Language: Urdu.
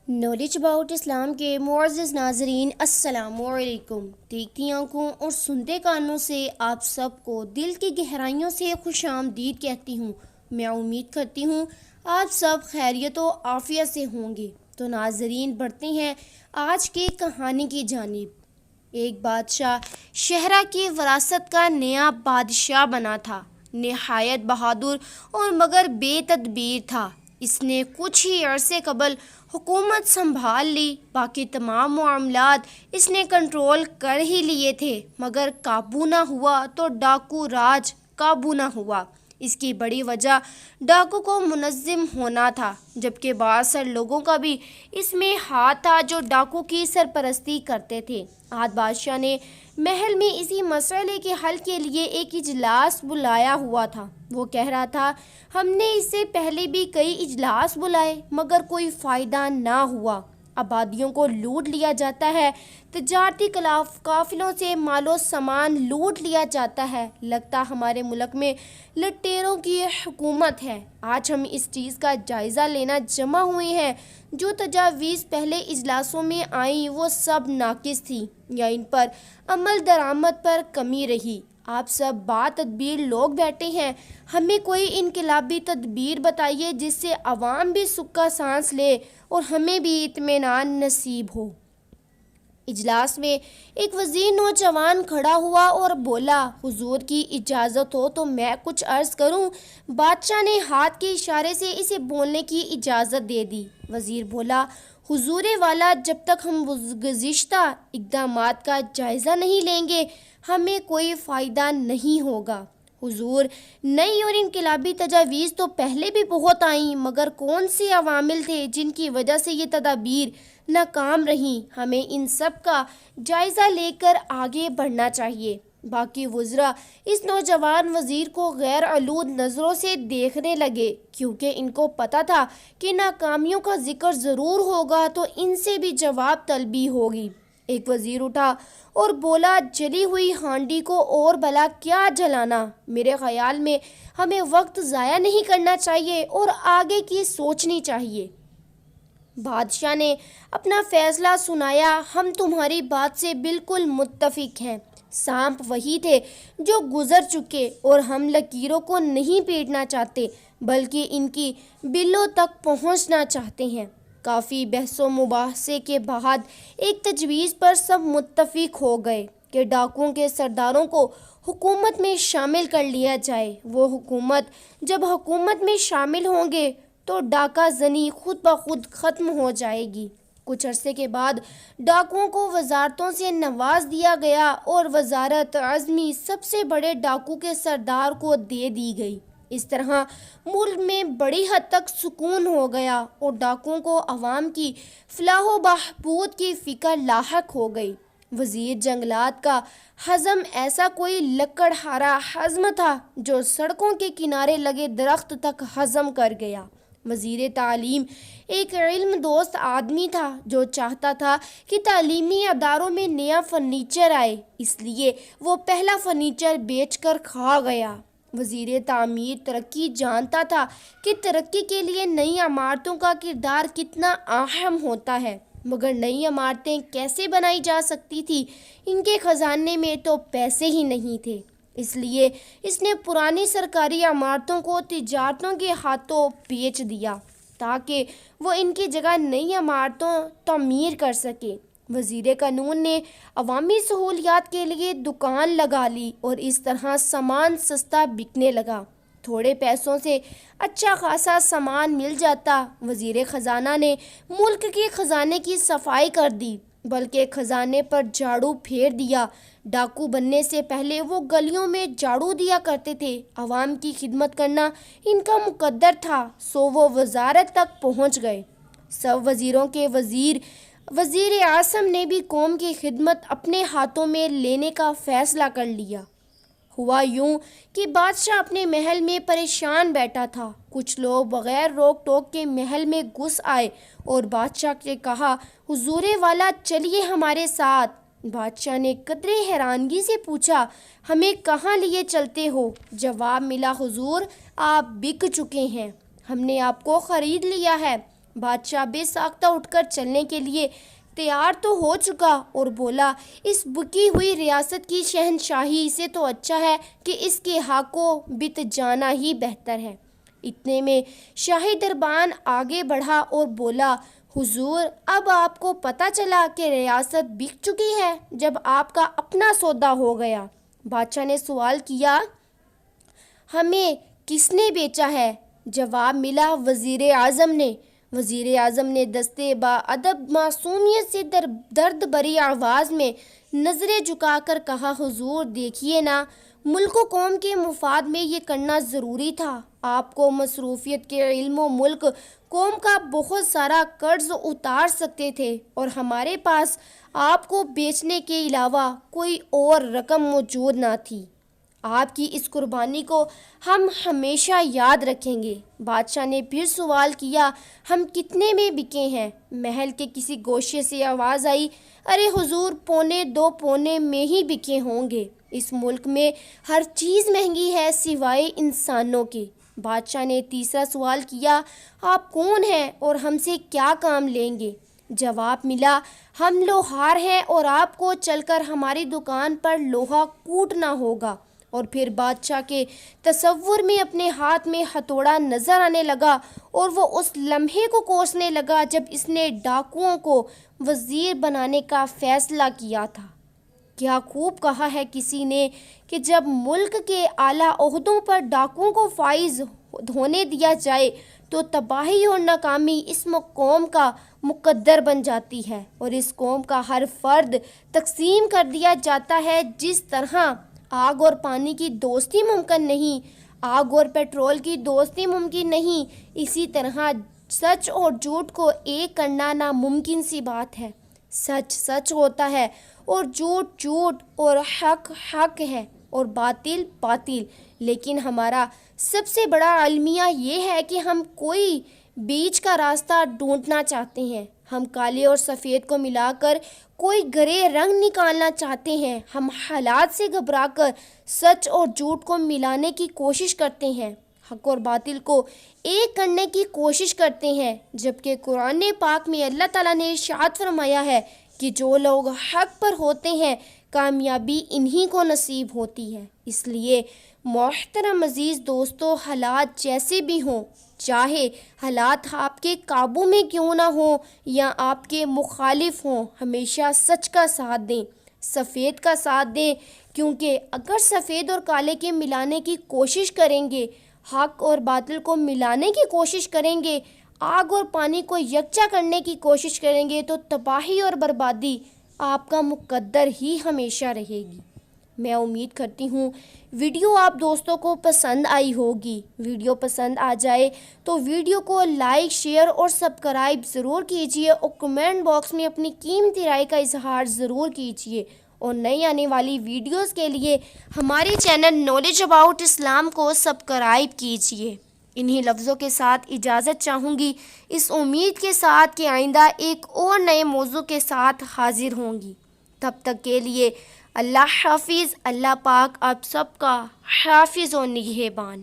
نالج اباؤٹ اسلام کے معزز ناظرین، السلام علیکم۔ دیکھتی آنکھوں اور سنتے کانوں سے آپ سب کو دل کی گہرائیوں سے خوش آمدید کہتی ہوں۔ میں امید کرتی ہوں آپ سب خیریت و عافیت سے ہوں گے۔ تو ناظرین، بڑھتے ہیں آج کی کہانی کی جانب۔ ایک بادشاہ شہرہ کی وراثت کا نیا بادشاہ بنا تھا۔ نہایت بہادر اور مگر بے تدبیر تھا۔ اس نے کچھ ہی عرصے قبل حکومت سنبھال لی، باقی تمام معاملات اس نے کنٹرول کر ہی لیے تھے، مگر قابو نہ ہوا تو ڈاکو راج قابو نہ ہوا۔ اس کی بڑی وجہ ڈاکو کو منظم ہونا تھا، جبکہ بااثر لوگوں کا بھی اس میں ہاتھ تھا جو ڈاکو کی سرپرستی کرتے تھے۔ آج بادشاہ نے محل میں اسی مسئلے کے حل کے لیے ایک اجلاس بلایا ہوا تھا۔ وہ کہہ رہا تھا، ہم نے اس سے پہلے بھی کئی اجلاس بلائے مگر کوئی فائدہ نہ ہوا۔ آبادیوں کو لوٹ لیا جاتا ہے، تجارتی قافلوں سے مال و سامان لوٹ لیا جاتا ہے، لگتا ہمارے ملک میں لٹیروں کی حکومت ہے۔ آج ہم اس چیز کا جائزہ لینا جمع ہوئے ہیں، جو تجاویز پہلے اجلاسوں میں آئیں وہ سب ناقص تھی یا ان پر عمل درآمد پر کمی رہی۔ آپ سب با تدبیر لوگ بیٹھے ہیں، ہمیں کوئی انقلابی تدبیر بتائیے جس سے عوام بھی سکہ سانس لے اور ہمیں بھی اطمینان نصیب ہو۔ اجلاس میں ایک وزیر نوجوان کھڑا ہوا اور بولا، حضور کی اجازت ہو تو میں کچھ عرض کروں۔ بادشاہ نے ہاتھ کے اشارے سے اسے بولنے کی اجازت دے دی۔ وزیر بولا، حضور والا، جب تک ہم گزشتہ اقدامات کا جائزہ نہیں لیں گے ہمیں کوئی فائدہ نہیں ہوگا۔ حضور، نئی اور انقلابی تجاویز تو پہلے بھی بہت آئیں، مگر کون سے عوامل تھے جن کی وجہ سے یہ تدابیر ناکام رہیں؟ ہمیں ان سب کا جائزہ لے کر آگے بڑھنا چاہیے۔ باقی وزراء اس نوجوان وزیر کو غیر آلود نظروں سے دیکھنے لگے، کیونکہ ان کو پتہ تھا کہ ناکامیوں کا ذکر ضرور ہوگا تو ان سے بھی جواب طلبی ہوگی۔ ایک وزیر اٹھا اور بولا، جلی ہوئی ہانڈی کو اور بھلا کیا جلانا؟ میرے خیال میں ہمیں وقت ضائع نہیں کرنا چاہیے اور آگے کی سوچنی چاہیے۔ بادشاہ نے اپنا فیصلہ سنایا، ہم تمہاری بات سے بالکل متفق ہیں۔ سانپ وہی تھے جو گزر چکے اور ہم لکیروں کو نہیں پیٹنا چاہتے بلکہ ان کی بلوں تک پہنچنا چاہتے ہیں۔ کافی بحث و مباحثے کے بعد ایک تجویز پر سب متفق ہو گئے کہ ڈاکوؤں کے سرداروں کو حکومت میں شامل کر لیا جائے۔ وہ جب حکومت میں شامل ہوں گے تو ڈاکہ زنی خود بخود ختم ہو جائے گی۔ کچھ عرصے کے بعد ڈاکوؤں کو وزارتوں سے نواز دیا گیا اور وزارت عظمی سب سے بڑے ڈاکو کے سردار کو دے دی گئی۔ اس طرح ملک میں بڑی حد تک سکون ہو گیا اور ڈاکوؤں کو عوام کی فلاح و بہبود کی فکر لاحق ہو گئی۔ وزیر جنگلات کا حزم ایسا کوئی لکڑہارا حزم تھا جو سڑکوں کے کنارے لگے درخت تک ہضم کر گیا۔ وزیر تعلیم ایک علم دوست آدمی تھا جو چاہتا تھا کہ تعلیمی اداروں میں نیا فرنیچر آئے، اس لیے وہ پہلا فرنیچر بیچ کر کھا گیا۔ وزیر تعمیر ترقی جانتا تھا کہ ترقی کے لیے نئی عمارتوں کا کردار کتنا اہم ہوتا ہے، مگر نئی عمارتیں کیسے بنائی جا سکتی تھی؟ ان کے خزانے میں تو پیسے ہی نہیں تھے۔ اس لیے اس نے پرانی سرکاری عمارتوں کو تجارتوں کے ہاتھوں بیچ دیا تاکہ وہ ان کی جگہ نئی عمارتوں تعمیر کر سکے۔ وزیر قانون نے عوامی سہولیات کے لیے دکان لگا لی اور اس طرح سامان سستا بکنے لگا۔ تھوڑے پیسوں سے اچھا خاصا سامان مل جاتا۔ وزیر خزانہ نے ملک کے خزانے کی صفائی کر دی، بلکہ خزانے پر جھاڑو پھیر دیا۔ ڈاکو بننے سے پہلے وہ گلیوں میں جھاڑو دیا کرتے تھے۔ عوام کی خدمت کرنا ان کا مقدر تھا، سو وہ وزارت تک پہنچ گئے۔ سب وزیروں کے وزیر اعظم نے بھی قوم کی خدمت اپنے ہاتھوں میں لینے کا فیصلہ کر لیا۔ ہوا یوں کہ بادشاہ اپنے محل میں پریشان بیٹھا تھا۔ کچھ لوگ بغیر روک ٹوک کے محل میں گھس آئے اور بادشاہ سے کہا، حضور والا، چلیے ہمارے ساتھ۔ بادشاہ نے قدرے حیرانگی سے پوچھا، ہمیں کہاں لیے چلتے ہو؟ جواب ملا، حضور آپ بک چکے ہیں، ہم نے آپ کو خرید لیا ہے۔ بادشاہ بے ساختہ اٹھ کر چلنے کے لیے تیار تو ہو چکا اور بولا، اس بکی ہوئی ریاست کی شہنشاہی سے تو اچھا ہے کہ اس کے ہاکوں بت جانا ہی بہتر ہے۔ اتنے میں شاہی دربان آگے بڑھا اور بولا، حضور، اب آپ کو پتہ چلا کہ ریاست بک چکی ہے جب آپ کا اپنا سودا ہو گیا۔ بادشاہ نے سوال کیا، ہمیں کس نے بیچا ہے؟ جواب ملا، وزیر اعظم نے۔ وزیر اعظم نے دستے با ادب معصومیت سے درد بھری آواز میں نظریں جھکا کر کہا، حضور دیکھیے نا، ملک و قوم کے مفاد میں یہ کرنا ضروری تھا۔ آپ کو مصروفیت کے علم و ملک قوم کا بہت سارا قرض اتار سکتے تھے اور ہمارے پاس آپ کو بیچنے کے علاوہ کوئی اور رقم موجود نہ تھی۔ آپ کی اس قربانی کو ہم ہمیشہ یاد رکھیں گے۔ بادشاہ نے پھر سوال کیا، ہم کتنے میں بکے ہیں؟ محل کے کسی گوشے سے آواز آئی، ارے حضور، 2.25 پونے میں ہی بکے ہوں گے۔ اس ملک میں ہر چیز مہنگی ہے سوائے انسانوں کے۔ بادشاہ نے تیسرا سوال کیا، آپ کون ہیں اور ہم سے کیا کام لیں گے؟ جواب ملا، ہم لوہار ہیں اور آپ کو چل کر ہماری دکان پر لوہا کوٹنا ہوگا۔ اور پھر بادشاہ کے تصور میں اپنے ہاتھ میں ہتھوڑا نظر آنے لگا اور وہ اس لمحے کو کوسنے لگا جب اس نے ڈاکوؤں کو وزیر بنانے کا فیصلہ کیا تھا۔ کیا خوب کہا ہے کسی نے کہ جب ملک کے اعلیٰ عہدوں پر ڈاکوؤں کو فائز ہونے دیا جائے تو تباہی اور ناکامی اس قوم کا مقدر بن جاتی ہے، اور اس قوم کا ہر فرد تقسیم کر دیا جاتا ہے۔ جس طرح آگ اور پانی کی دوستی ممکن نہیں، آگ اور پیٹرول کی دوستی ممکن نہیں، اسی طرح سچ اور جھوٹ کو ایک کرنا ناممکن سی بات ہے۔ سچ سچ ہوتا ہے اور جھوٹ جھوٹ، اور حق حق ہے اور باطل باطل، لیکن ہمارا سب سے بڑا المیہ یہ ہے کہ ہم کوئی بیچ کا راستہ ڈھونڈنا چاہتے ہیں۔ ہم کالے اور سفید کو ملا کر کوئی گرے رنگ نکالنا چاہتے ہیں۔ ہم حالات سے گھبرا کر سچ اور جھوٹ کو ملانے کی کوشش کرتے ہیں، حق اور باطل کو ایک کرنے کی کوشش کرتے ہیں، جبکہ قرآن پاک میں اللہ تعالیٰ نے ارشاد فرمایا ہے کہ جو لوگ حق پر ہوتے ہیں کامیابی انہی کو نصیب ہوتی ہے۔ اس لیے محترم عزیز دوستو، حالات جیسے بھی ہوں، چاہے حالات آپ کے قابو میں کیوں نہ ہوں یا آپ کے مخالف ہوں، ہمیشہ سچ کا ساتھ دیں، سفید کا ساتھ دیں، کیونکہ اگر سفید اور کالے کے ملانے کی کوشش کریں گے، حق اور باطل کو ملانے کی کوشش کریں گے، آگ اور پانی کو یکجا کرنے کی کوشش کریں گے، تو تباہی اور بربادی آپ کا مقدر ہی ہمیشہ رہے گی۔ میں امید کرتی ہوں ویڈیو آپ دوستوں کو پسند آئی ہوگی۔ ویڈیو پسند آ جائے تو ویڈیو کو لائک، شیئر اور سبسکرائب ضرور کیجیے، اور کمنٹ باکس میں اپنی قیمتی رائے کا اظہار ضرور کیجیے، اور نئی آنے والی ویڈیوز کے لیے ہمارے چینل نالج اباؤٹ اسلام کو سبسکرائب کیجیے۔ انہی لفظوں کے ساتھ اجازت چاہوں گی، اس امید کے ساتھ کہ آئندہ ایک اور نئے موضوع کے ساتھ حاضر ہوں گی۔ تب تک کے لیے اللہ حافظ۔ اللہ پاک آپ سب کا حافظ و نگہبان۔